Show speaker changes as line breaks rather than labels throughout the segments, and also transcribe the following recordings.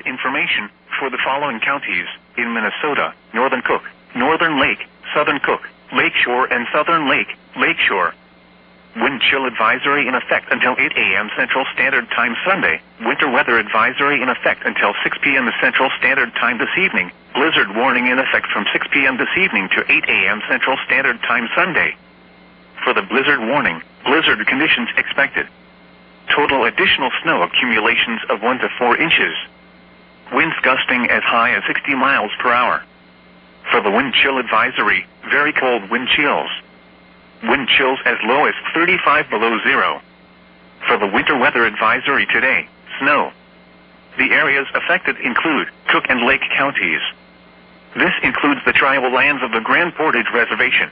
information for the following counties in Minnesota: Northern Cook, Northern Lake, Southern Cook, Lakeshore, and Southern Lake, Lakeshore. Wind chill advisory in effect until 8 a.m. Central Standard Time Sunday. Winter weather advisory in effect until 6 p.m. Central Standard Time this evening. Blizzard warning in effect from 6 p.m. this evening to 8 a.m. Central Standard Time Sunday. For the blizzard warning, blizzard conditions expected. Total additional snow accumulations of 1 to 4 inches. Winds gusting as high as 60 miles per hour. For the wind chill advisory, very cold wind chills. Wind chills as low as 35 below zero. For the winter weather advisory today, snow. The areas affected include Cook and Lake counties. This includes the tribal lands of the Grand Portage Reservation.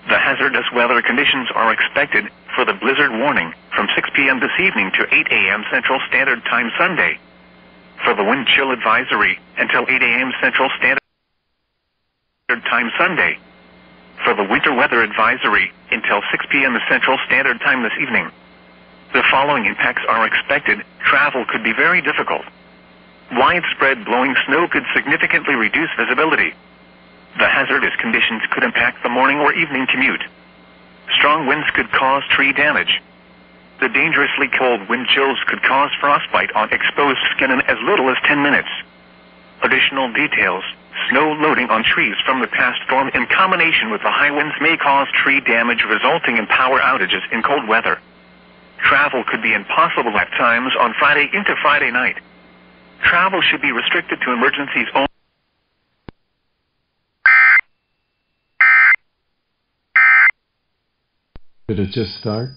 The hazardous weather conditions are expected for the blizzard warning from 6 p.m. this evening to 8 a.m. Central Standard Time Sunday. For the wind chill advisory until 8 a.m. Central Standard Time Sunday. For the winter weather advisory until 6 p.m. Central Standard Time this evening. The following impacts are expected. Travel could be very difficult. Widespread blowing snow could significantly reduce visibility. The hazardous conditions could impact the morning or evening commute. Strong winds could cause tree damage. The dangerously cold wind chills could cause frostbite on exposed skin in as little as 10 minutes. Additional details: snow loading on trees from the past storm in combination with the high winds may cause tree damage resulting in power outages in cold weather. Travel could be impossible at times on Friday into Friday night. Travel should be restricted to emergencies only.
Did it just start?